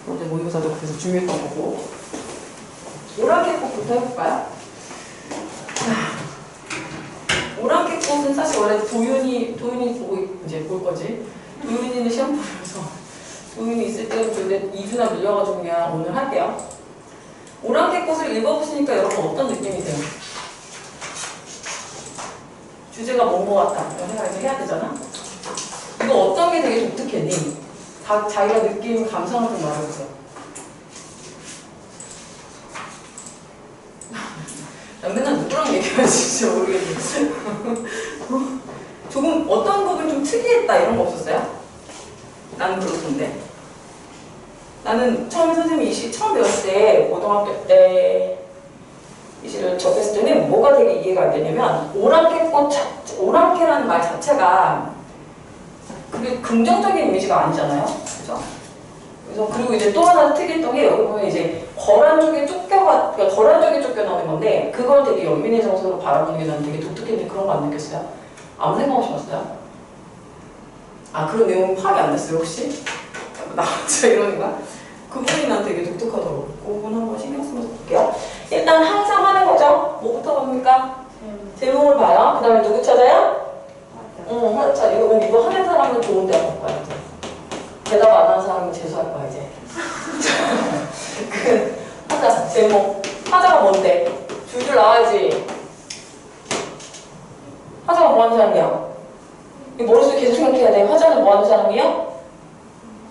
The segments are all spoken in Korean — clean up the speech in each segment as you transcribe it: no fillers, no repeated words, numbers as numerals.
어제 모의고사도 그래서 중요했던 거고. 오랑캐꽃부터 해볼까요? 오랑캐꽃은 사실 원래 도윤이 보고 이제 볼 거지. 도윤이는 시험 보면서 도윤이 있을 때는 근데 2주나 밀려가지고 그냥 오늘 할게요. 오랑캐꽃을 읽어보시니까 여러분 어떤 느낌이세요? 주제가 뭔 거 같다 이런 생각을 해야 되잖아. 이거 어떤 게 되게 독특했니? 자기가 느낀 감성을 좀 말해보세요. 난 맨날 누구랑 얘기하지 진짜 모르겠어. 조금 어떤 부분 좀 특이했다 이런 거 없었어요? 나는 그렇던데. 나는 처음에 선생님이 이 시 처음 배웠을 때 고등학교 때 이 시를 접했을 때는 뭐가 되게 이해가 안 되냐면 오랑캐라는 말 자체가 그게 긍정적인 이미지가 아니잖아요. 그죠? 그래서 그리고 이제 또 하나 특이했던 게 여기 보면 이제 거란 쪽에 그러니까 거란 쪽에 쫓겨나는 건데 그걸 되게 연민의 정서로 바라보는 게 난 되게 독특했는데 그런 거 안 느꼈어요? 아무 생각 없이 봤어요? 아 그런 내용 파악이 안 됐어요 혹시? 나 진짜 이러는 거야? 그 부분이 난 되게 독특하더라고. 그 부분 한번 신경 쓰면서 볼게요. 일단 항상 하는 거죠. 뭐부터 봅니까? 제목을 봐요. 그 다음에 누구 찾아요? 자, 이거 하는 사람은 좋은 대학 갈 거야. 대답 안 하는 사람은 재수할 거야, 이제. 하자, 제목. 하자가 뭔데? 줄줄 나와야지. 하자가 뭐 하는 사람이야? 이 머릿속에 계속 생각해야 돼. 화자는 뭐 하는 사람이야?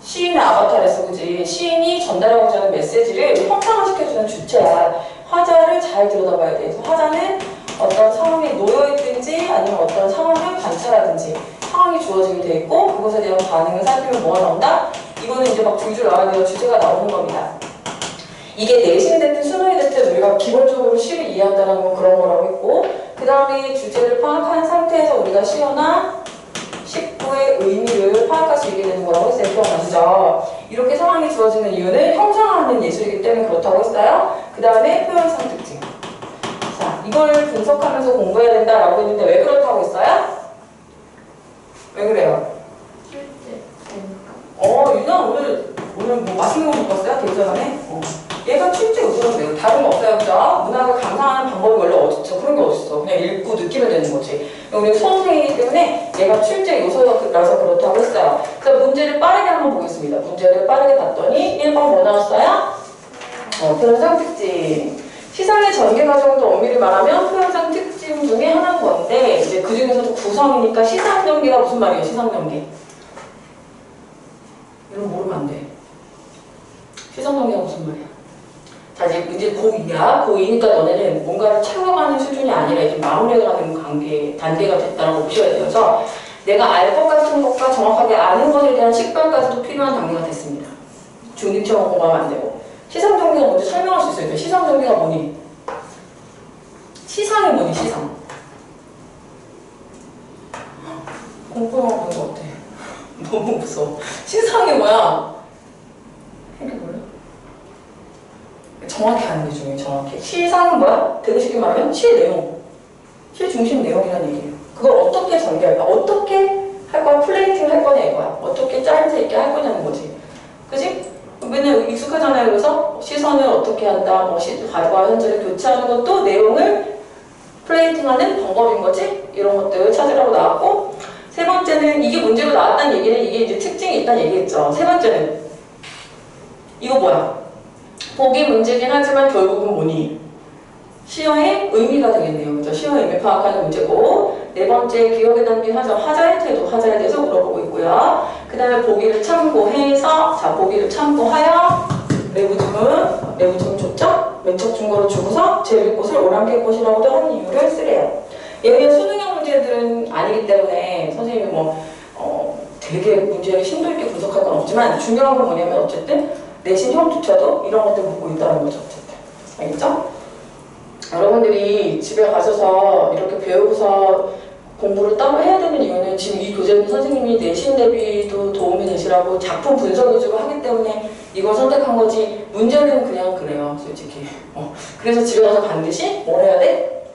시인의 아바타래서 그지? 시인이 전달하고자 하는 메시지를 형상화시켜주는 주체야. 화자를 잘 들여다봐야 돼. 그래서 화자는 어떤 상황에 놓여있든지 아니면 어떤 상황을 관찰하든지 상황이 주어지게 돼 있고 그것에 대한 반응을 살피면 뭐가 나온다? 이거는 이제 막 줄줄 나와야 돼요. 주제가 나오는 겁니다. 이게 내신 됐든 수능이 됐든 우리가 기본적으로 시를 이해한다는 건 그런 거라고 했고 그 다음에 주제를 파악한 상태에서 우리가 시어나 식구의 의미를 파악할 수 있게 되는 거라고 했어요. 기억나시죠? 이렇게 상황이 주어지는 이유는 형상화하는 예술이기 때문에 그렇다고 했어요. 그 다음에 표현상 특징. 자, 이걸 분석하면서 공부해야 된다라고 했는데 왜 그렇다고 했어요? 왜 그래요? 유나 오늘 뭐 맛있는 거 먹었어요? 대전에? 얘가 출제 요소는 왜요? 다른 거 없어요, 그죠? 문학을 감상하는 방법이 원래 어딨죠? 그런 게 어딨어? 그냥 읽고 느끼면 되는 거지. 우리 수험생이기 때문에 얘가 출제 요소라서 그렇다고 했어요. 그래서 문제를 빠르게 한번 보겠습니다. 문제를 빠르게 봤더니 1번 뭐 나왔어요? 표현상 특징. 시상의 전개 과정도 엄밀히 말하면 표현상 특징 중에 하나인 건데 이제 그 중에서도 구성이니까 시상 전개가 무슨 말이에요? 시상 전개. 이런 거 모르면 안 돼. 시상 전개가 무슨 말이야? 자 이제 고2야. 고2니까 너네는 뭔가를 채워가는 수준이 아니라 이제 마무리가는 단계가 됐다고 보셔야 돼요. 그래서 내가 알 것 같은 것과 정확하게 아는 것에 대한 식별까지도 필요한 단계가 됐습니다. 중립체험 공부하면 안 되고. 시상 전개가 먼저 설명할 수 있어요. 시상 전개가 뭐니? 시상이 뭐니? 시상. 공부하는 거 어때? 너무 무서워. 시상이 뭐야? 이게 뭐야? 정확히 아는 게 중요해요. 정확히. 시상은 뭐야? 되게 쉽게 말하면 시의 내용. 시 중심 내용이라는 얘기예요. 그걸 어떻게 전개할까? 어떻게 할 거야? 플레이팅 할 거냐 이거야. 어떻게 짜임새 있게 할 거냐는 거지. 그지? 맨날 익숙하잖아요. 그래서 시선을 어떻게 한다, 뭐 과거와 현재를 교체하는 것도 내용을 플레이팅하는 방법인 거지. 이런 것들을 찾으라고 나왔고 세 번째는 이게 문제로 나왔다는 얘기는 이게 이제 특징이 있다는 얘기겠죠. 세 번째는 이거 뭐야? 보기 문제긴 하지만 결국은 뭐니? 시어의 의미가 되겠네요. 그죠? 시어의 의미 파악하는 문제고 네 번째 기억에 담긴 화자의 태도, 화자에 대해서 물어보고 있고요. 그 다음에 보기를 참고해서 자 보기를 참고하여 내부증은 좋죠? 맨척 증거를 주고서 제비꽃을 오랑캐꽃이라고도 하는 이유를 쓰래요. 얘는 수능형 문제들은 아니기 때문에 선생님이 되게 문제를 심도 있게 분석할 건 없지만 중요한 건 뭐냐면 어쨌든 내신 형조차도 이런 것들 보고 있다는 거죠. 어쨌든. 알겠죠? 여러분들이 집에 가셔서 이렇게 배우고서 공부를 따로 해야 되는 이유는 지금 이 교재는 선생님이 내신 대비도 도움이 되시라고 작품 분석 위주로 하기 때문에 이걸 선택한 거지 문제는 그냥 그래요. 솔직히. 그래서 집에 가서 반드시 뭘 해야 돼?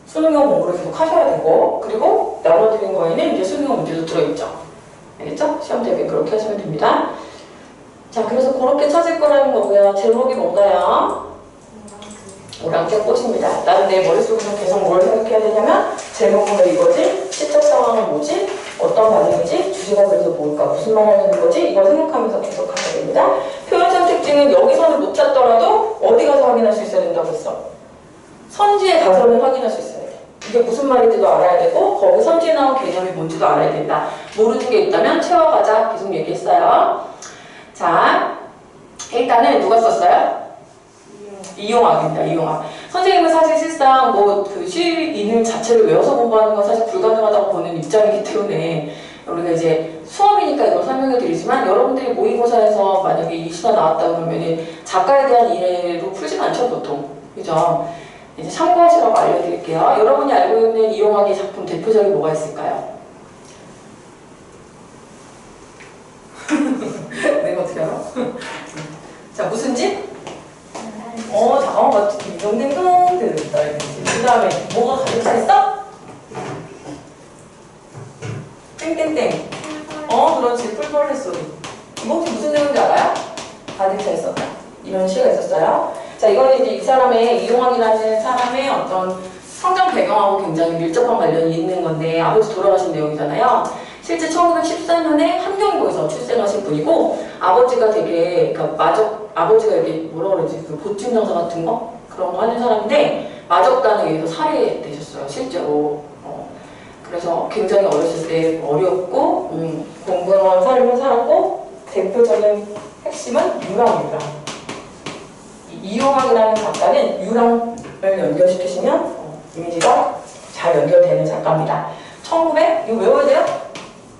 수능형 공부를 계속 하셔야 되고 그리고 나눠드린 거에는 이제 수능형 문제도 들어있죠. 알겠죠? 시험 대비 그렇게 하시면 됩니다. 자, 그래서 그렇게 찾을 거라는 거고요. 제목이 뭔가요? 오랑캐 꽃입니다. 나는 내 머릿속에서 계속 뭘 생각해야 되냐면 제목은 왜 이거지? 시적 상황은 뭐지? 어떤 반응이지? 주제가 그래서 뭘까? 무슨 말 하려는 거지? 이걸 생각하면서 계속 가야 됩니다. 표현 선택지는 여기서는 못 찾더라도 어디 가서 확인할 수 있어야 된다고 했어? 선지에 가서는 확인할 수 있어야 돼. 이게 무슨 말인지도 알아야 되고 거기 선지에 나온 개념이 뭔지도 알아야 된다. 모르는 게 있다면 채워가자. 계속 얘기했어요. 자, 일단은 누가 썼어요? 이용학입니다. 이용학. 선생님은 사실상 뭐 그 시인을 자체를 외워서 공부하는 건 사실 불가능하다고 보는 입장이기 때문에 우리가 이제 수업이니까 이걸 설명해 드리지만 여러분들이 모의고사에서 만약에 이 시가 나왔다 그러면 작가에 대한 이해로 풀진 않죠 보통. 그죠? 이제 참고하시라고 알려드릴게요. 여러분이 알고 있는 이용학의 작품 대표작이 뭐가 있을까요? 내가 어떻게 알아? 자, 무슨 집? 잠깐만, 맞지? 딩동댕동 들었다. 그 다음에 뭐가 가득 차 있어? 땡땡땡. 그렇지. 뿔벌레 소리. 이거 혹시 무슨 내용인지 알아요? 가득 차 있었다. 이런 시가 있었어요. 자, 이거는 이제 이 사람의, 이용학이라는 사람의 어떤 성장 배경하고 굉장히 밀접한 관련이 있는 건데, 아버지 돌아가신 내용이잖아요. 실제 1914년에 함경도에서 출생하신 분이고, 아버지가 되게, 아버지가 이게 뭐라 그러지? 그 보증 장사 같은 거? 그런 거 하는 사람인데, 마적단에 의해서 살해되셨어요, 실제로. 그래서 굉장히 어렸을 때 어렵고, 공부한 삶을 살았고, 대표적인 핵심은 유랑입니다. 이용학이라는 작가는 유랑을 연결시키시면 이미지가 잘 연결되는 작가입니다. 1900, 이거 외워야 돼요?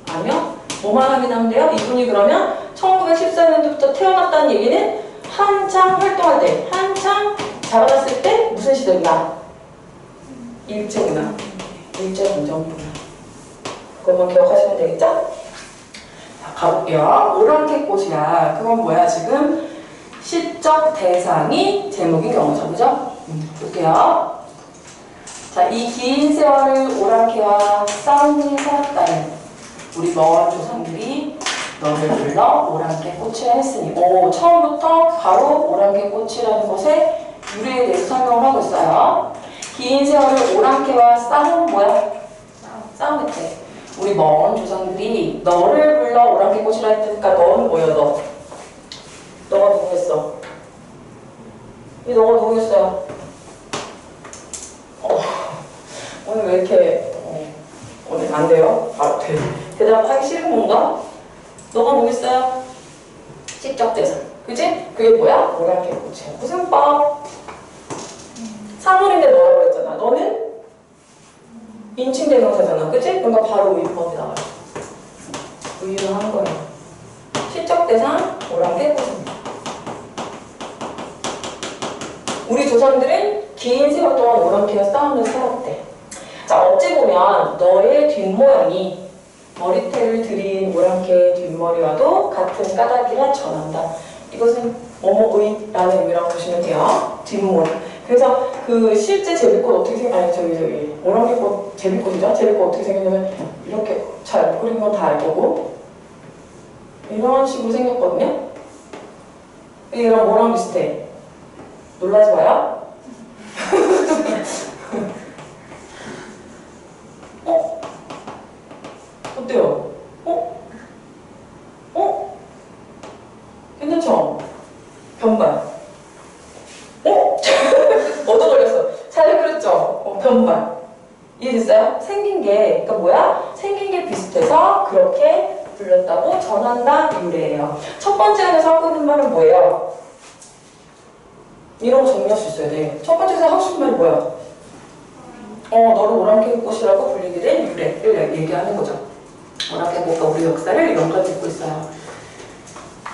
아니요. 뭐만 확인하면 돼요? 이분이 그러면 1914년도부터 태어났다는 얘기는 한창 활동할 때, 한창 자라났을 때 무슨 시대구나? 일제구나. 일제강점기구나. 그것만 기억하시면 되겠죠? 자, 가볼게요. 오랑캐 꽃이야. 그건 뭐야 지금? 시적 대상이 제목인 경우죠. 그죠? 볼게요. 자, 이 긴 세월을 오랑캐와 싸움이 살았다는 우리 먼 조상들이 너를 불러 오랑캐 꽃이라 했으니 처음부터 바로 오랑캐 꽃이라는 것의 유래에 대해서 설명을 하고 있어요. 긴 세월을 오랑캐와 싸움 뭐야? 싸움했대. 우리 먼 조상들이 너를 불러 오랑캐 꽃이라 했으니까 너는 뭐야 너? 너가 누구겠어? 이 너가 누구겠어요? 오늘 왜 이렇게 오늘 안 돼요? 대답하기 싫은 건가? 너가 뭐겠어요? 시적 대상. 그지? 그게 뭐야? 오랑캐 꽃이야. 무슨 법? 사물인데 너라고 했잖아. 너는 인칭대명사잖아. 그치? 그러니까 바로 의문법이 나와요. 의유를 하는 거예요. 시적 대상, 오랑캐 꽃입니다. 우리 조상들은 긴 세월 동안 오랑캐와 싸움을 살았대. 자, 어찌 보면 너의 뒷모양이 머리태를 들인 오랑캐의 뒷머리와도 같은 까닭이라 전한다. 이것은 뭐뭐의라는 의미라고 보시면 돼요. 뒷모양. 그래서 그 실제 제비꽃 어떻게 저기 오랑캐꽃 제비꽃이죠? 제비꽃 어떻게 생겼냐면 이렇게 잘 그린 건 다 알 거고 이런 식으로 생겼거든요. 얘랑 뭐랑 비슷해? 놀라지 마요. 어때요? 괜찮죠? 변발. 얻어 걸렸어. 잘 그렸죠? 변발. 이해됐어요? 생긴 게, 그러니까 뭐야? 생긴 게 비슷해서 그렇게 불렸다고 전한다 유래예요. 첫 번째 안에서 하고 있는 말은 뭐예요? 이런 거 정리할 수 있어야 돼. 첫 번째에서 하고 싶은 말이 뭐야? 너를 오랑캐 꽃이라고 불리게 된 유래를 얘기하는 거죠. 오랑캐 꽃과 우리 역사를 연관짓고 있어요.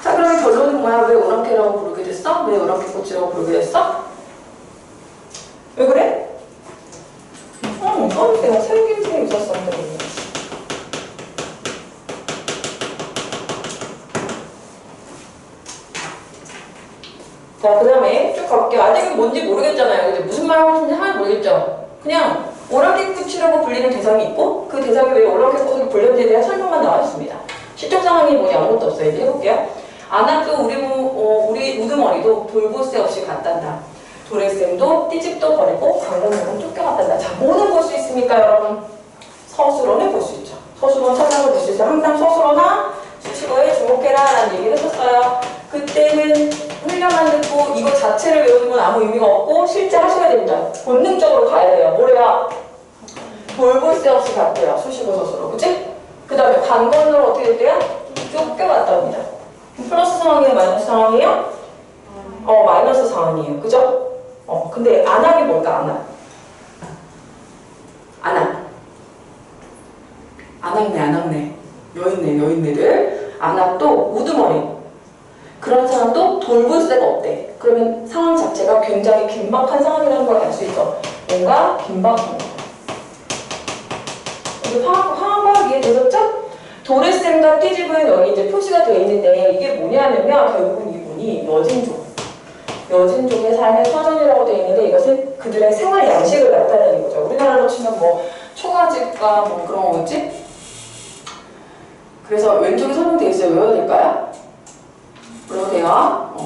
자, 그러면 결론은 뭐야? 왜 오랑캐라고 부르게 됐어? 왜 오랑캐 꽃이라고 부르게 됐어? 왜 그래? 내가 생김새에 있었었는데. 자, 그 다음에 쭉 가볼게요. 아직은 뭔지 모르겠잖아요. 근데 무슨 말 하는지 하나도 모르겠죠? 그냥 오랑캐 꽃이라고 불리는 대상이 있고 그 대상이 왜 오랑캐 꽃으로 불렸는지에 대한 설명만 나와 있습니다. 시적 상황이 뭐니 아무것도 없어요. 이제 해볼게요. 안압도 우리 우두머리도 돌보새 없이 갔단다. 도래쌤도 띠집도 버리고 강건우는 쫓겨갔단다. 자, 뭐는 볼 수 있습니까, 여러분? 서술어는 볼 수 있죠. 서술어는 찾아서 볼 수 있어요. 항상 서술어나 수식어에 주목해라 라는 얘기를 했었어요. 그때는 훈련만 듣고 이거 자체를 외우는 건 아무 의미가 없고 실제 하셔야 됩니다. 본능적으로 가야 돼요. 뭐래요? 돌볼새 없이 갔대요. 수식어 서술어. 그치? 그 다음에 강건우로 어떻게 됐대요? 쫓겨갔다 옵니다. 플러스 상황이에요? 마이너스 상황이에요? 마이너스 상황이에요. 그죠? 근데 안압이 뭘까? 안압네. 여인네들. 안압도 우두머리. 그런 사람도 돌볼새가 없대. 그러면 상황 자체가 굉장히 긴박한 상황이라는 걸 알 수 있어. 뭔가 긴박한 거. 우리 화학 이해되셨죠? 도래쌤과 띠집은 여기 이제 표시가 되어 있는데 이게 뭐냐면요. 결국은 이분이 여진족의 삶의 터전이라고 되어 있는데 이것은 그들의 생활 양식을 나타내는 거죠. 우리나라로 치면 뭐 초가집과 뭐 그런 거겠지? 그래서 왼쪽에 설명되어 있어요. 외워야 될까요? 외워도 돼요.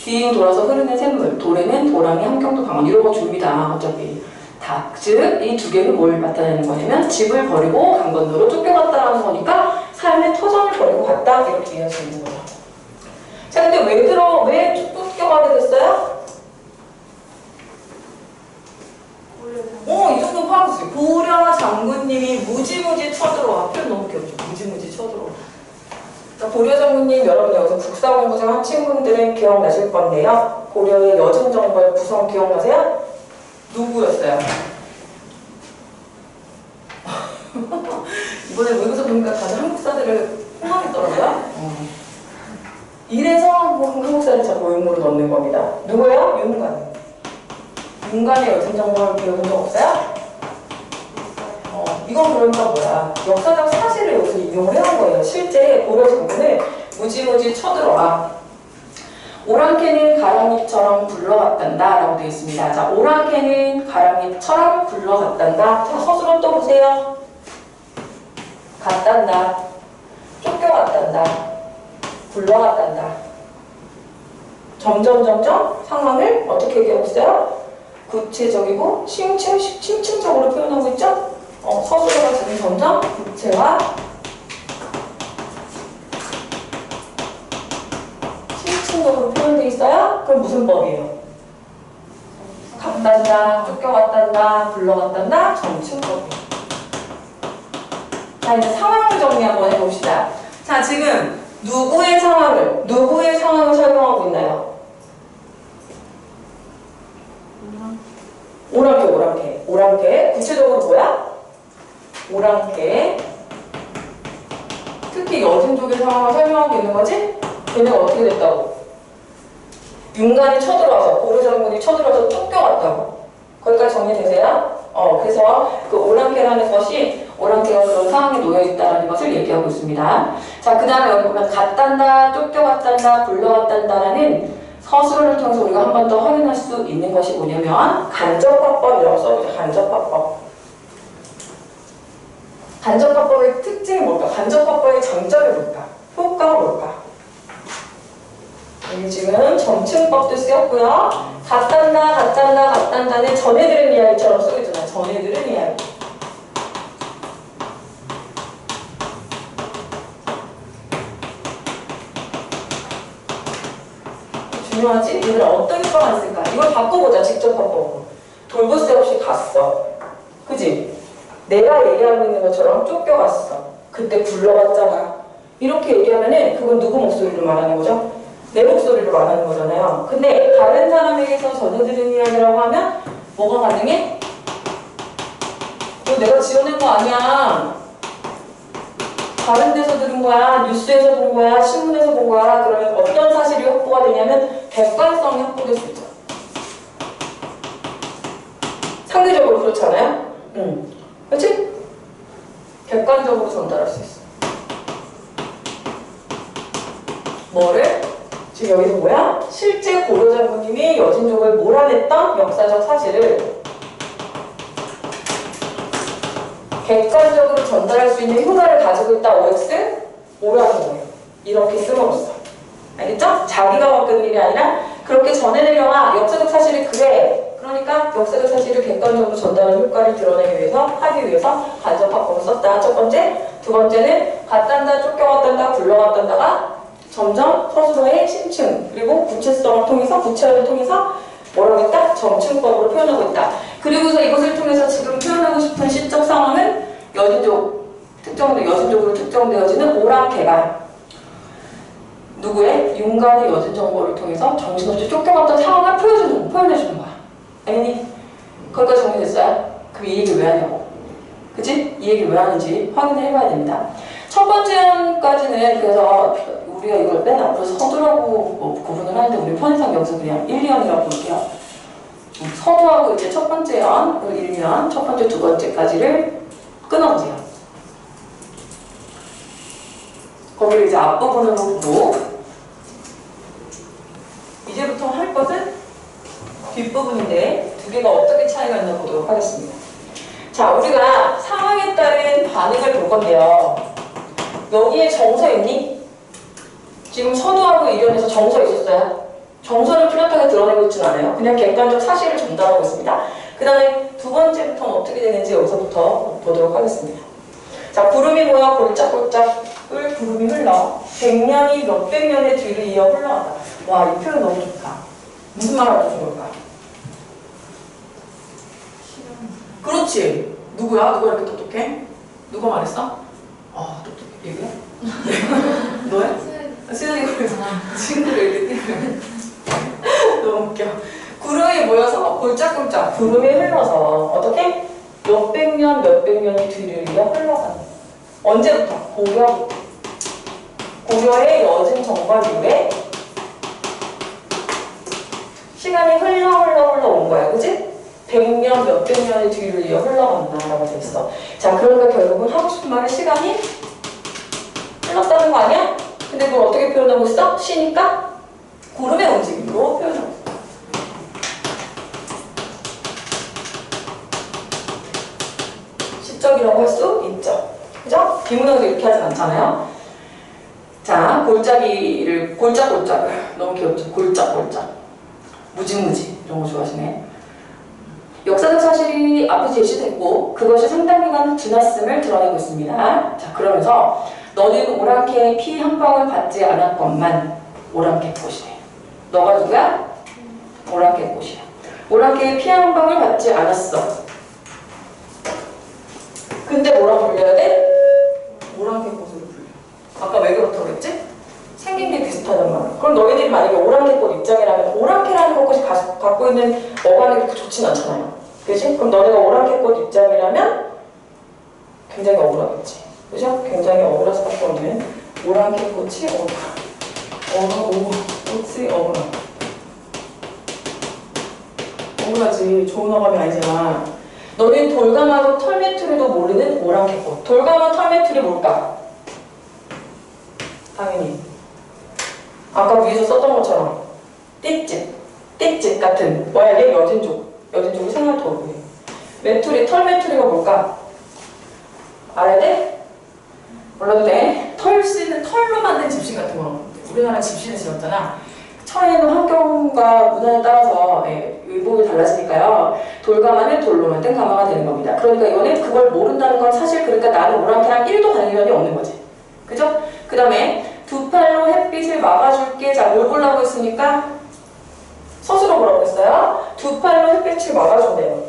뒤로 돌아서 흐르는 샘물, 도래는 도랑이 함경도 강원 이런 거 줍니다. 어차피 다. 즉, 이 두 개는 뭘 나타내는 거냐면 집을 버리고 강건도로 쫓겨갔다라는 거니까 삶의 터전을 버리고 갔다 이렇게 이해할 수 있는 거죠. 자, 근데 왜 쫓겨가게 됐어요? 이 정도 파악했어요. 고려 장군님이 무지무지 쳐들어와. 표현 너무 귀엽죠? 무지무지 쳐들어와. 자, 고려 장군님, 여러분 여기서 국사공부장 한 친구들은 기억나실 건데요. 고려의 여진정벌 구성 기억나세요? 누구였어요? 이번에 외국에서 보니까 다들 한국사들을 흥망했더라고요. 이래서 한국사를 자꾸 외모로 넣는 겁니다. 누구예요? 윤관. 윤관의 여진정벌 배워본 적 없어요? 이건 그러니까 뭐야? 역사적 사실을 여기서 인용을 해온 거예요. 실제 고려 장군을 무지무지 쳐들어와. 오랑캐는 가랑잎처럼 굴러갔단다 라고 되어 있습니다. 자, 오랑캐는 가랑잎처럼 굴러갔단다. 자, 서술은 또 보세요. 갔단다. 쫓겨갔단다. 굴러갔단다. 점점 상황을 어떻게 얘기하고 있어요? 구체적이고 심층적으로 표현하고 있죠? 서술어가 지금 점점 구체화 심층적으로 표현되어 있어요? 그럼 무슨 법이에요? 갔단다, 쫓겨갔단다, 굴러갔단다, 점층법이에요. 자, 이제 상황을 정리 한번 해봅시다. 자, 지금 누구의 상황을 설명하고 있나요? 오랑캐. 구체적으로 뭐야? 오랑캐. 특히 여진족의 상황을 설명하고 있는 거지? 걔네가 어떻게 됐다고? 윤관이 쳐들어와서, 고려 장군이 쳐들어와서 쫓겨갔다고. 거기까지 정리되세요? 그래서 그 오랑캐라는 것이 오랑캐가 그런 상황에 놓여있다는 것을 얘기하고 있습니다. 자, 그 다음에 여기 보면 갔단다, 쫓겨갔단다, 굴러갔단다라는 서술어를 통해서 우리가 한 번 더 확인할 수 있는 것이 뭐냐면 간접화법이라고 써있죠. 간접화법. 간접화법의 특징이 뭘까? 간접화법의 장점이 뭘까? 효과가 뭘까? 여기 지금 점층법도 쓰였고요. 갔단다는 전에 들은 이야기처럼 쓰고 있잖아요. 전에 들은 이야기. 중요하지? 얘들 어떤 효과가 있을까? 이걸 바꿔보자. 직접 바꿔보고. 돌보새 없이 갔어. 그지? 내가 얘기하고 있는 것처럼 쫓겨갔어. 그때 굴러갔잖아. 이렇게 얘기하면은 그건 누구 목소리로 말하는 거죠? 내 목소리로 말하는 거잖아요. 근데 다른 사람에게서 전해 들은 이야기라고 하면 뭐가 가능해? 이거 내가 지어낸 거 아니야. 다른 데서 들은 거야, 뉴스에서 본 거야, 신문에서 본 거야. 그러면 어떤 사실이 확보가 되냐면 객관성이 확보될 수 있죠. 상대적으로 그렇잖아요? 그렇지? 객관적으로 전달할 수 있어. 뭐를? 지금 여기서 뭐야? 실제 고려 장군님이 여진족을 몰아냈던 역사적 사실을 객관적으로 전달할 수 있는 효과를 가지고 있다. OX? 오라는 거예요. 이렇게 씀으로써. 알겠죠? 자기가 겪은 일이 아니라 그렇게 전해내려와 역사적 사실이 그래. 그러니까 역사적 사실을 객관적으로 전달하는 효과를 드러내기 위해서 하기 위해서 간접화법을 썼다. 첫 번째. 두 번째는 갔단다, 쫓겨갔단다, 굴러갔단다가 점점 서술어의 심층 그리고 구체성을 통해서 구체화를 통해서 뭐라고 했다? 점층법으로 표현하고 있다. 그리고서 이것을 통해서 지금 표현하고 싶은 시적 상황은 여진적으로 특정되어지는 오랑캐가 누구의? 윤관의 여진 정보를 통해서 정신없이 쫓겨갔던 상황을 표현해주는 거야. 알겠니? 거기까지 정리됐어요? 그럼 이 얘기 왜 하냐고. 그치? 이 얘기 왜 하는지 확인을 해봐야 됩니다. 첫 번째까지는 그래서 우리가 이걸 맨 앞으로 서두라고 뭐 구분을 하는데 우리 편의상 여기서 그냥 1, 2연이라고 볼게요. 서두하고 이제 첫 번째 연, 1, 2연, 첫 번째, 두 번째까지를 끊어보세요. 거기를 이제 앞부분으로 보고 이제부터 할 것은 뒷부분인데 두 개가 어떻게 차이가 있나 보도록 하겠습니다. 자, 우리가 상황에 따른 반응을 볼 건데요. 여기에 정서 있니? 지금 서두하고 이련에서 정서 있었어요? 정서를 뚜렷하게 드러내고 있지는 않아요. 그냥 객관적 사실을 전달하고 있습니다. 그 다음에 두 번째부터는 어떻게 되는지 여기서부터 보도록 하겠습니다. 자, 구름이 모여 골짝골짝을 구름이 흘러 100년이 몇백 년의 뒤를 이어 흘러간다. 와, 이 표현 너무 좋다. 무슨 말 하고 싶은 걸까? 그렇지. 누구야? 누가 이렇게 똑똑해? 누가 말했어? 아, 똑똑해. 얘기해? 너야? 수연이가 그래서 친구를 이렇게 너무 웃겨. 구름이 모여서 골짝골짝 구름이 흘러서 어떻게? 몇백 년의 뒤를 이어 흘러간다. 언제부터? 고려부터. 고려의 여진 정벌 이후에 시간이 흘러 온 거야. 그치? 100년, 몇백 년의 뒤를 이어 흘러간다라고 돼 있어. 자, 그러니까 결국은 하고 싶은 말은 시간이 흘렀다는 거 아니야? 근데 그걸 어떻게 표현하고 있어? 시니까 구름의 움직임으로 표현하고 있어. 시적이라고 할 수 있죠. 그죠? 비문학에서 이렇게 하진 않잖아요. 자, 골짝골짝을 너무 귀엽죠? 골짝골짝. 무지무지 이런 거 좋아하시네. 역사적 사실이 앞에 제시됐고 그것이 상당 기간 지났음을 드러내고 있습니다. 자, 그러면서 너는 오랑캐의 피 한 방울 받지 않았건만 오랑캐꽃이래. 너가 누구야? 오랑캐꽃이야. 오랑캐의 피 한 방울 받지 않았어. 근데 뭐라고 불려야 돼? 오랑캐꽃으로 불려. 아까 왜 그렇다고 그랬지? 생긴 게 비슷하단 말이야. 그럼 너희들이 만약에 오랑캐꽃 입장이라면 오랑캐라는 것이 갖고 있는 어감이 그렇게 좋진 않잖아요. 그치? 그럼 너네가 오랑캐꽃 입장이라면 굉장히 억울하겠지. 그죠? 굉장히 억울할 수밖에 없는 오랑캐꽃이 꽃이 억울하. 억울하지. 좋은 어감이 아니잖아. 너는 돌가마도 털메투리도 모르는 오랑캐꽃. 돌가마 털메투리 뭘까? 당연히 아까 위에서 썼던 것처럼 띡집 같은 뭐야? 얘 여진족이 생활도구예요. 메투리, 털메투리가 뭘까? 알아야 돼? 몰라도 돼? 털로 만든 집신 같은 거. 우리나라 집신을 지었잖아. 처해있는 환경과 문화에 따라서 의복이 달라지니까요. 돌가마는 돌로 만든 가마가 되는 겁니다. 그러니까 이거는 그걸 모른다는 건 사실 그러니까 나는 오랑캐랑 1도 관련이 없는 거지. 그죠? 그 다음에 두 팔로 햇빛을 막아줄게. 자, 뭘 보려고 했으니까 서술어 뭐라고 했어요? 두 팔로 햇빛을 막아준대요.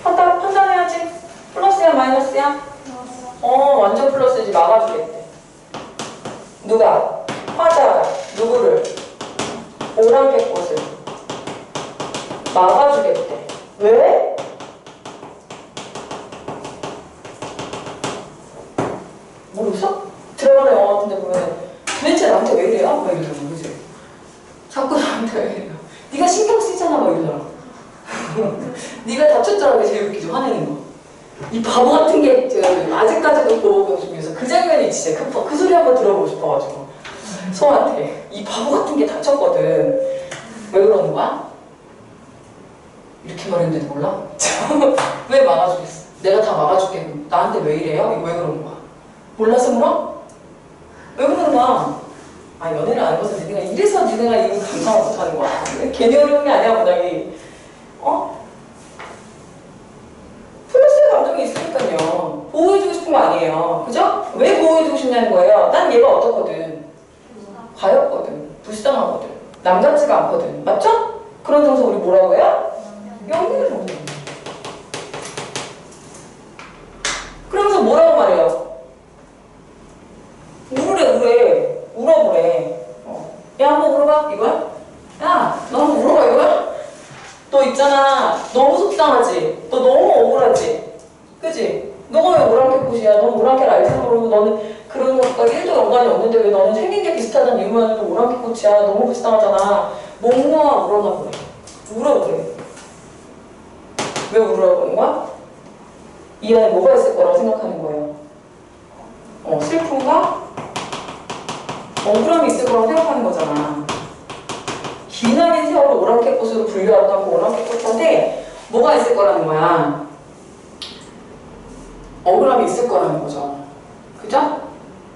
판단해야지. 플러스야 마이너스야? 완전 플러스지. 막아주겠대. 누가? 화자가 누구를? 오랑캐꽃을 막아주겠대. 왜? 모르겠어? 드라마나 영화 같은 데 보면 도대체 나한테 왜 이래요? 막 이러잖아. 그치? 자꾸 나한테 왜 이래요? 네가 신경 쓰잖아. 막 이러잖아. 네가 다쳤잖아. 왜 제일 웃기죠? 화내는 거. 이 바보 같은 게 아직까지도 보고 싶어서 그 장면이 진짜 그 소리 한번 들어보고 싶어가지고 소한테 이 바보 같은 게 다쳤거든. 왜 그러는 거야? 이렇게 말했는데도 몰라? 왜 막아주겠어? 내가 다 막아줄게. 나한테 왜 이래요? 이거 왜 그러는 거야? 몰라서 물어? 왜 그러는 거야? 아, 연애를 안 해봐서 니네가 이래서 니네가 이거 감당을 못하는 거야. 괜히 어려운 게 아니야, 문학이. 플러스의 감정이 있으니까요. 보호해주고 싶은 거 아니에요. 그죠? 왜 보호해주고 싶냐는 거예요. 난 얘가 어떻거든. 가엾거든. 불쌍하거든. 남 같지가 않거든. 맞죠? 그런 점에서 우리 뭐라고 해요? 연기를 정도. 그러면서 뭐라고 말해요? 울어보래. 야, 한번 울어봐, 이거야? 야, 너 한번 울어봐, 이거야? 너 있잖아. 너무 속상하지? 너 너무 억울하지? 그지? 너가 왜 오랑캐꽃이야? 넌 오랑캐를 알지 모르고 너는 그런 것과 1도 연관이 없는데 왜 너는 생긴 게 비슷하다는 이유만 오랑캐꽃이야? 너무 불쌍하잖아. 목 놓아 울어나 보래. 울어보래. 왜 울으라고 하는 거야? 이 안에 뭐가 있을 거라고 생각하는 거예요? 슬픔과 억울함이 있을 거라고 생각하는 거잖아. 기나긴 세월을 오랑캐꽃으로 불려왔던 그 오랑캐꽃한테 뭐가 있을 거라는 거야? 억울함이 있을 거라는 거죠. 그죠?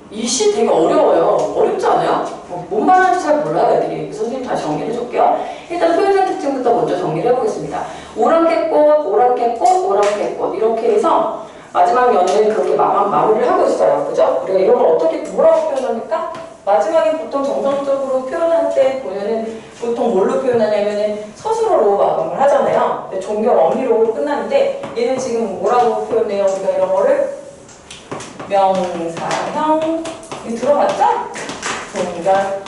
이 시 되게 어려워요. 어렵지 않아요? 뭔 말하는지 잘 몰라요, 애들이. 선생님 다시 정리를 해줄게요. 일단 표현적 특징부터 먼저 정리를 해보겠습니다. 오랑캐꽃, 오랑캐꽃, 오랑캐꽃 이렇게 해서 마지막 연을 그렇게 마무리를 하고 있어요. 그죠? 우리가 이런 걸 어떻게 뭐라고 표현합니까? 마지막에 보통 정성적으로 표현할 때 보면은 보통 뭘로 표현하냐면은 서술어로 마감을 하잖아요. 종결 어미로 끝나는데 얘는 지금 뭐라고 표현해요? 우리가 이런 거를 명사형 이거 들어봤죠? 종결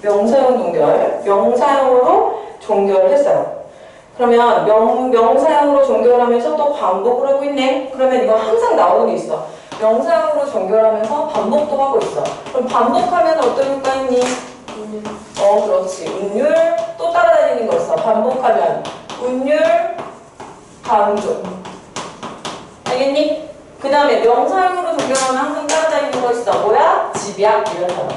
명사형 종결 명사형으로 종결을 했어요. 그러면 명사형으로 종결하면서 또 반복을 하고 있네. 그러면 이거 항상 나오는 게 있어. 명사형으로 종결하면서 반복도 하고 있어. 그럼 반복하면 어떤 효과 있니? 그렇지. 운율 또 따라다니는 거 있어. 반복하면 운율 강조. 알겠니? 그 다음에 명사형으로 종결하면 항상 따라다니는 거 있어. 뭐야? 집약 이런 단어.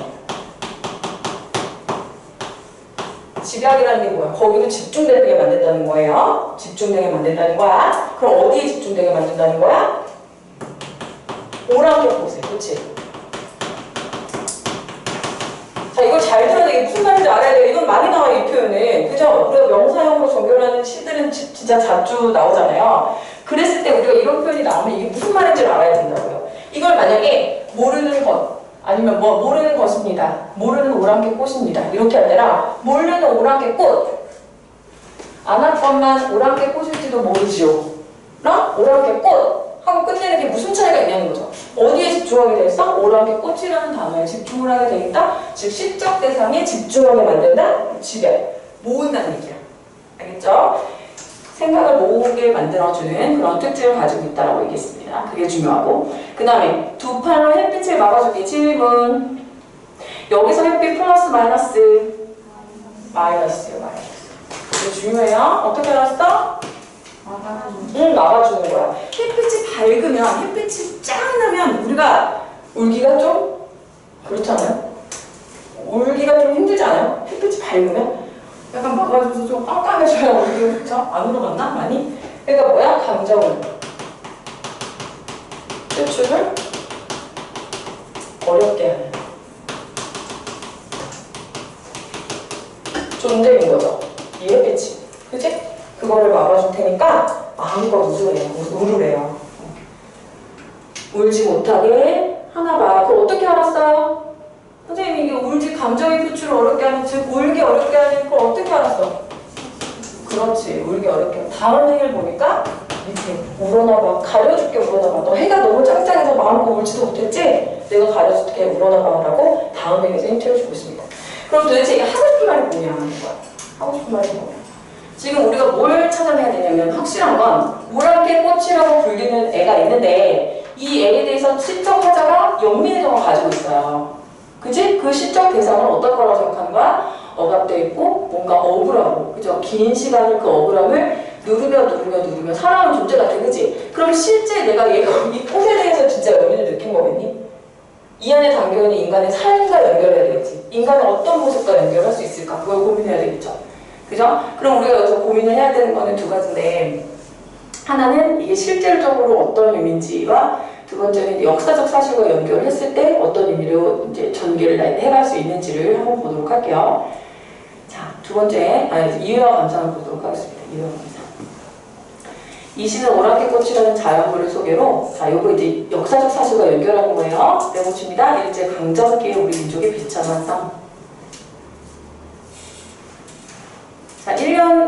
집약이라는 게 뭐야? 거기도 집중되게 만든다는 거예요. 집중되게 만든다는 거야. 그럼 어디에 집중되게 만든다는 거야? 오랑캐꽃에. 그치? 자, 이걸 잘 들어야 돼. 이게 무슨 말인지 알아야 돼. 이건 많이 나와요, 이 표현은. 그죠? 우리가 명사형으로 종결하는 시들은 진짜 자주 나오잖아요. 그랬을 때 우리가 이런 표현이 나오면 이게 무슨 말인지를 알아야 된다고요. 이걸 만약에 모르는 것, 아니면 모르는 것입니다. 모르는 오랑캐꽃입니다. 이렇게 할 때랑 모르는 오랑캐꽃. 안 할 것만 오랑캐꽃일지도 모르지요. 나? 오랑캐꽃. 하고 끝내는 게 무슨 차이가 있냐는 거죠. 어디에 집중하게 돼 있어? 오랑캐꽃이라는 단어에 집중을 하게 돼 있다. 즉 시적 대상에 집중하게 만든다. 집에 모은다는 얘기야. 알겠죠? 생각을 모으게 만들어주는 그런 특징을 가지고 있다고 얘기했습니다. 그게 중요하고. 그 다음에 두 팔로 햇빛을 막아주기 질문. 여기서 햇빛 플러스 마이너스? 마이너스요. 이게 중요해요. 어떻게 알았어? 막아주는 거야. 햇빛이 밝으면, 햇빛이 쫙 나면 우리가 울기가 좀 그렇잖아요. 울기가 좀 힘들지 않아요? 햇빛이 밝으면 약간 막아줘서 좀 깜깜해져야 울기. 그쵸? 안 울어갔나? 많이? 그러니까 뭐야? 감정을 표출을 어렵게 하는 존재인 거죠. 이 햇빛이. 그치? 그거를 막아줄 테니까 마음껏 울으래요. 울지 못하게 하나 봐. 그걸 어떻게 알았어요? 선생님이 이게 울지 감정의 표출을 어렵게 하는, 즉 울기 어렵게 하는 걸 어떻게 알았어? 그렇지. 울기 어렵게 하는. 다음 행을 보니까 밑에 울어나봐. 가려줄게 울어나봐. 너 해가 너무 짱짱해서 마음껏 울지도 못했지? 내가 가려줄게 울어나봐 라고 다음 행에서 힌트를 주고 있습니다. 그럼 도대체 이게 하고 싶은 말이 뭐냐 하는 거야. 하고 싶은 말이 뭐냐. 지금 우리가 뭘 찾아내야 되냐면 확실한 건 오랑캐꽃이라고 불리는 애가 있는데 이 애에 대해서 시적 화자가 연민의 정을 가지고 있어요. 그치? 그 시적 대상은 어떤 거라고 생각하는 거야? 억압되어 있고 뭔가 억울하고, 그죠? 긴 시간을 그 억울함을 누르며 살아온 존재 같아. 그치? 그럼 실제 내가 이 꽃에 대해서 진짜 연민을 느낀 거겠니? 이 안에 담겨있는 인간의 삶과 연결해야 되겠지. 인간의 어떤 모습과 연결할 수 있을까? 그걸 고민해야 되겠죠. 그죠? 그럼 우리가 여기서 고민을 해야 되는 거는 두 가지인데, 하나는 이게 실질적으로 어떤 의미인지와 두 번째는 역사적 사실과 연결을 했을 때 어떤 의미로 이제 전개를 해갈 수 있는지를 한번 보도록 할게요. 자, 두 번째, 이유와 감상을 보도록 하겠습니다. 이유와 감상. 이 시는 오랑캐꽃이라는 자연물을 소개로, 자, 요거 이제 역사적 사실과 연결하는 거예요. 내고칩니다. 일제 강점기에 우리 민족의 비참한 삶. 자,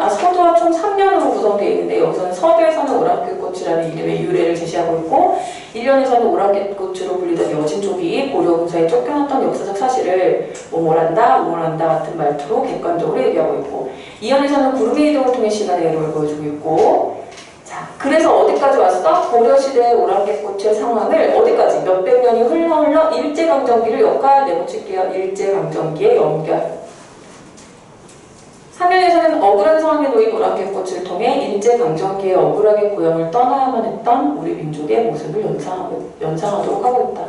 서두와 총 3년으로 구성되어 있는데, 여기서는 서두에서는 오랑캐꽃이라는 이름의 유래를 제시하고 있고, 1년에서는 오랑캐꽃으로 불리던 여진족이 고려공사에 쫓겨났던 역사적 사실을 뭐뭐란다 같은 말투로 객관적으로 얘기하고 있고, 2년에서는 구름의 이동을 통해 시간의 흐름을 보여주고 있고, 자, 그래서 어디까지 왔어? 고려시대의 오랑캐꽃의 상황을 어디까지? 몇백 년이 흘러 일제강점기를 역할 내고칠게요. 일제강점기에 연결. 3년에서는 억울한 상황에 놓인 오랑캐꽃을 통해 일제강점기에 억울하게 고향을 떠나야만 했던 우리 민족의 모습을 연상하도록 하고 있다.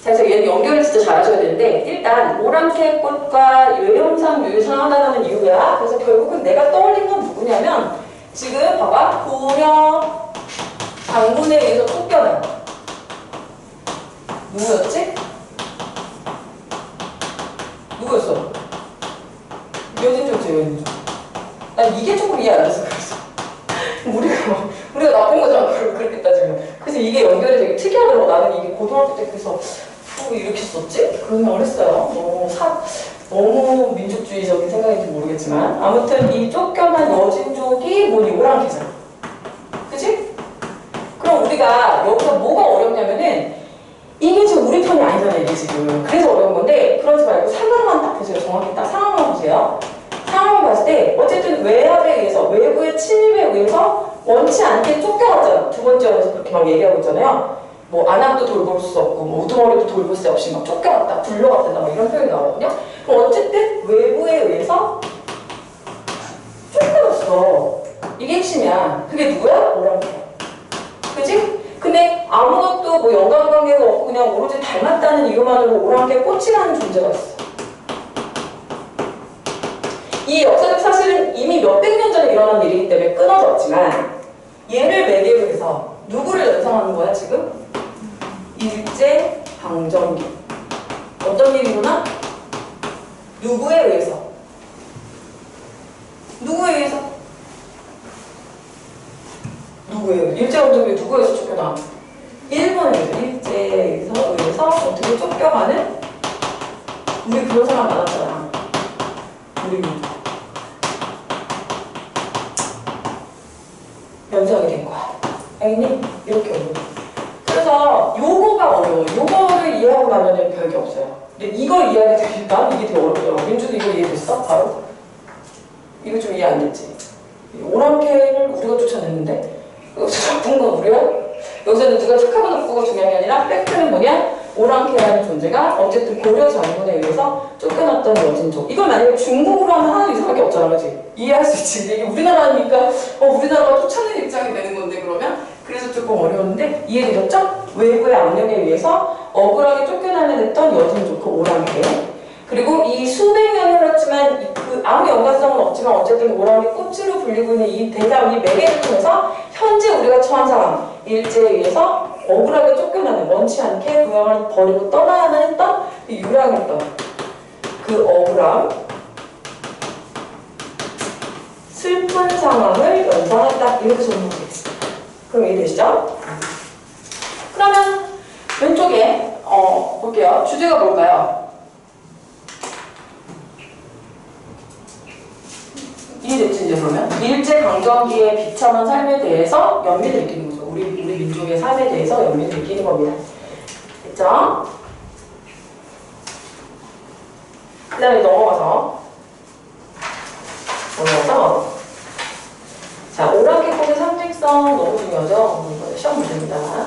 자, 그래서 얘는 연결을 진짜 잘하셔야 되는데, 일단 오랑캐꽃과 외형상 유사하다는 이유야. 그래서 결국은 내가 떠올린 건 누구냐면, 지금 봐봐, 고려 장군에 의해서 쫓겨난 누구였지? 누구였어? 여진족이지, 여진족. 난 이게 조금 이해 안 돼서 그랬어. 우리가 나쁜 거잖아, 그렇게 따지면. 그래서 이게 연결이 되게 특이하더라고. 나는 이게 고등학교 때 그래서 이렇게 썼지? 그런 생각을 했어요. 너무 민족주의적인 생각인지 모르겠지만. 아무튼 이 쫓겨난 여진족이 뭐니? 오랑캐잖아. 그치? 그럼 우리가 여기서 뭐가 어렵냐면은, 이게 지금 우리 편이 아니잖아요, 이게 지금. 그래서 어려운 건데, 그러지 말고 상황만 딱 보세요. 정확히 딱 상황만 보세요. 상황을 봤을 때, 어쨌든 외압에 의해서, 외부의 침입에 의해서 원치 않게 쫓겨갔잖아. 두 번째 원에서 그렇게 막 얘기하고 있잖아요. 뭐, 안압도 돌볼 수 없고, 뭐, 우두머리도 돌볼 수 없이 막 쫓겨갔다, 불러갔다, 막 이런 표현이 나오거든요. 그럼 어쨌든 외부에 의해서 쫓겨갔어. 이게 핵심이야. 그게 누구야? 오랑캐. 그치? 근데 아무것도 뭐 연관관계가 없고 그냥 오로지 닮았다는 이유만으로 오랑캐꽃이라는 존재가 있어. 이 역사적 사실은 이미 몇백 년 전에 일어난 일이기 때문에 끊어졌지만, 얘를 매개로 해서 누구를 연상하는 거야 지금? 일제강점기. 어떤 일이구나? 누구에 의해서? 누구에 의해서? 일제강점기 누구에 의해서 쫓겨나? 일본에 의해서 어떻게 쫓겨가는? 우리 그런 사람 많았잖아. 우리 연상이 된 거야. 알겠니? 이렇게 어려워. 그래서 요거가 어려워. 요거를 이해하고 나면 별게 없어요. 근데 이걸 이해하게 되니까 이게 되게 어렵더라고. 민주도 이거 이해됐어? 바로? 이거 좀 이해 안 됐지? 오랑캐를 우리가 쫓아냈는데 여기서 나쁜 건 우리야? 여기서는 누가 착하고 나쁘고 중요한 게 아니라 팩트는 뭐냐? 오랑캐라는 존재가 어쨌든 고려 장군에 의해서 쫓겨났던 여진족. 이걸 만약에 중국으로 하면 하나도 이상할 게 없잖아, 그치? 이해할 수 있지. 이게 우리나라니까 우리나라가 쫓아내는 입장이 되는 건데 그러면? 그래서 조금 어려웠는데 이해되셨죠? 외부의 압력에 의해서 억울하게 쫓겨나는 했던 여진족, 그 오랑캐. 그리고 이 수백 년이 흘렀지만 그 아무 연관성은 없지만 어쨌든 오랑캐 꽃으로 불리고 있는 이 대상, 이 매개를 통해서 현재 우리가 처한 상황, 일제에 의해서 억울하게 쫓겨나는, 원치 않게 고향을 버리고 떠나야만 했던 유랑했던 그 억울함, 슬픈 상황을 연상했다. 이렇게 적용하겠습니다. 그럼 이해되시죠? 그러면 왼쪽에 볼게요. 주제가 뭘까요? 이해됐지 이제 그러면? 일제강점기의 비참한 삶에 대해서 연민을 느끼는 거죠. 우리 민족의 삶에 대해서 연민을 느끼는 겁니다. 됐죠? 그 다음에 넘어가서 자, 오랑캐꽃의 상징성 너무 중요하죠? 이거 시험 문제입니다. 자,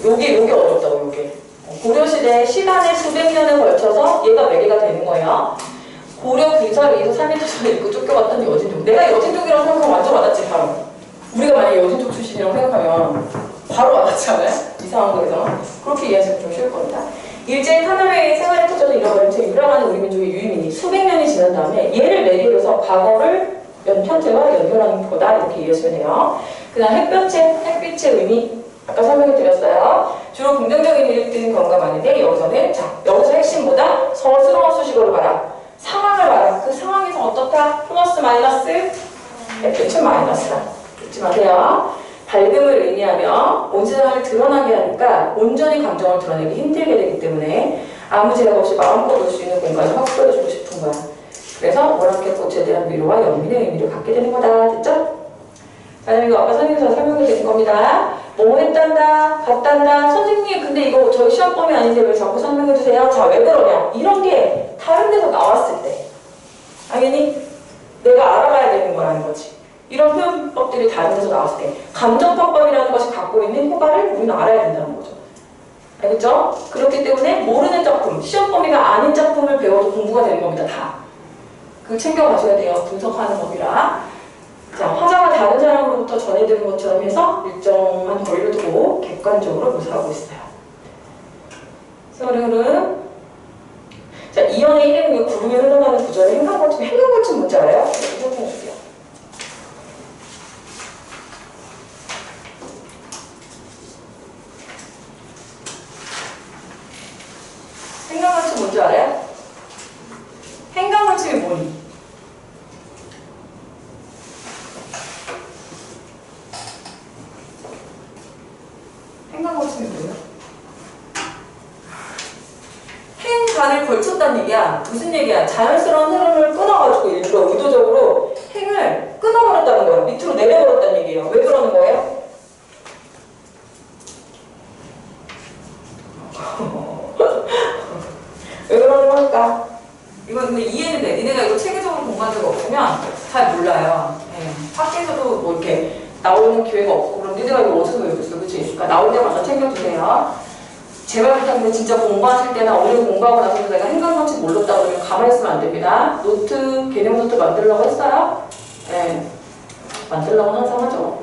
요게 어렵다고, 요게. 고려시대 시간의 수백 년에 걸쳐서 얘가 매개가 되는 거예요. 고려 군사에 의해서 3m 전에 입고 쫓겨갔던 여진족. 내가 여진족이라고 생각하면 완전 와닿지, 바로. 우리가 만약에 여진족 출신이라고 생각하면 바로 와닿지 않아요? 이상한 거에서. 그렇게 이해하시면 좀 쉬울 겁니다. 일제의 탄압에 생활에 터져서 잃어버린 채 유랑하는 우리 민족의 유의민이 수백 년이 지난 다음에 얘를 매개로 해서 과거를 현재와 연결하는 거다 이렇게 이해하시면 돼요. 그 다음 햇빛의 의미 아까 설명해 드렸어요. 주로 긍정적인 의미를 띠는 경우가 많은데 여기서는 여기서 핵심보다 서술어 수식어를 봐라. 상황을 봐라. 그 상황에서 어떻다? 플러스 마이너스? 햇빛은 마이너스다. 잊지 마세요. 밝음을 의미하며 온 세상을 드러나게 하니까 온전히 감정을 드러내기 힘들게 되기 때문에 아무 제약 없이 마음껏 올 수 있는 공간을 확보해주고 싶은 거야. 그래서 모란게 꽃에 대한 위로와 연민의 의미를 갖게 되는 거다. 됐죠? 자, 이거 아까 선생님께서 설명해 드린 겁니다. 뭐 했단다, 갔단다. 선생님, 근데 이거 저희 시험범위 아닌데 왜 자꾸 설명해 주세요? 자, 왜 그러냐? 이런 게 다른 데서 나왔을 때 당연히 내가 알아봐야 되는 거라는 거지. 이런 표현법들이 다른 데서 나왔을 때 감정법법이라는 것이 갖고 있는 효과를 우리는 알아야 된다는 거죠. 알겠죠? 그렇기 때문에 모르는 작품, 시험 범위가 아닌 작품을 배워도 공부가 되는 겁니다. 다. 그걸 챙겨가셔야 돼요. 분석하는 법이라. 자, 화자가 다른 사람으로부터 전해드는 것처럼 해서 일정한 거리를 두고 객관적으로 묘사하고 있어요. 흐름. 자, 이연의 1행의 구름이 흘러가는 구절의 행간고침. 행간고침 뭔지 알아요? 설명해 줄게요. 행간고침 뭔지 알아요? 행간고침이 뭐니? 행간고침이 뭐예요? 행간을 걸쳤다는 얘기야. 무슨 얘기야? 자연스러운 흐름을 끊어가지고 일부러 의도적으로 행을 끊어버렸다는 거야. 밑으로 내려버렸다는 얘기예요. 왜 그러는 거예요? 왜 그러는 걸까? 이거 근데 이해는 돼. 니네가 이거 체계적으로 공부한 적 없으면 잘 몰라요. 네. 학교에서도 뭐 이렇게 나오는 기회가 없고 그럼 니네가 이거 어디서 배웠어? 그치? 그러니까 나올 때마다 챙겨주세요. 제발 부탁인데 진짜 공부하실 때나 오늘 공부하고 나서도 내가 행간고침 몰랐다 그러면 가만히 있으면 안 됩니다. 노트, 개념 노트 만들려고 했어요? 네. 만들려고는 항상 하죠.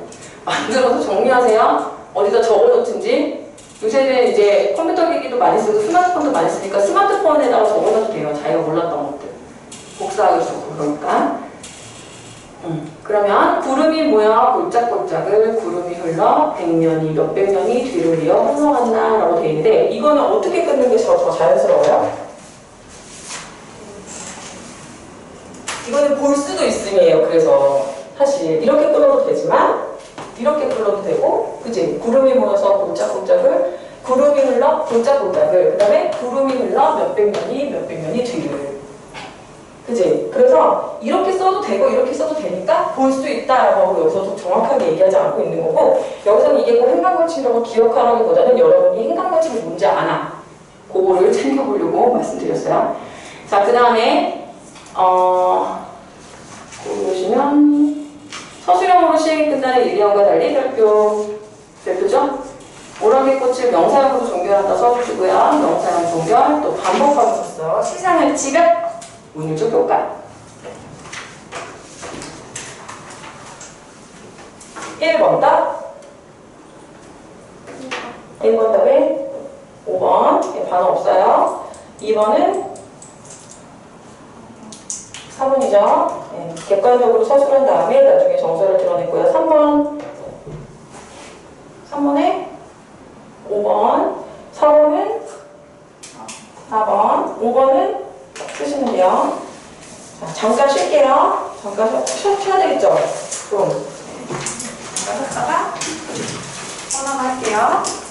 만들어서 정리하세요. 어디다 적어놓든지. 요새는 이제 컴퓨터 기기도 많이 쓰고 스마트폰도 많이 쓰니까 스마트폰에다가 적어놔도 돼요. 자기가 몰랐던 것들. 복사하기 좋고 그러니까. 그러면 구름이 모여 골짝골짝을 구름이 흘러 100년이 몇백 년이 뒤를 이어 흘러간다 라고 되어 있는데 이거는 어떻게 끊는 게 더 자연스러워요? 이거는 볼 수도 있음이에요. 그래서 사실 이렇게 끊어도 되지만 이렇게 불러도 되고, 그지? 구름이 모여서 골짝골짝을, 구름이 흘러 골짝골짝을, 그 다음에 구름이 흘러 몇백 년이 뒤를. 그지? 그래서 이렇게 써도 되고 이렇게 써도 되니까 볼 수 있다라고 여기서 정확하게 얘기하지 않고 있는 거고, 여기서는 이게 꼭 행간고침이라고 기억하라기보다는 여러분이 행간고침이 뭔지 아나? 그거를 챙겨보려고 말씀드렸어요. 자, 그 다음에 보시면 서술형으로 시행이 끝나는 일리형과 달리 별표죠? 오랑캐 꽃을 명사형으로 종결한다 써주시고요. 명사형 종결, 또 반복하고 썼어요. 시상을 지각, 운율적 효과. 1번 답. 1번 답에 5번. 반응 없어요. 2번은 4번이죠. 네, 객관적으로 서술한 다음에 나중에 정서를 드러냈고요. 3번에 5번, 4번은 4번, 5번은 쓰시면 돼요. 자, 잠깐 쉴게요. 잠깐 쉬어야 되겠죠? 그럼 잠깐 쉬었다가 전화할게요.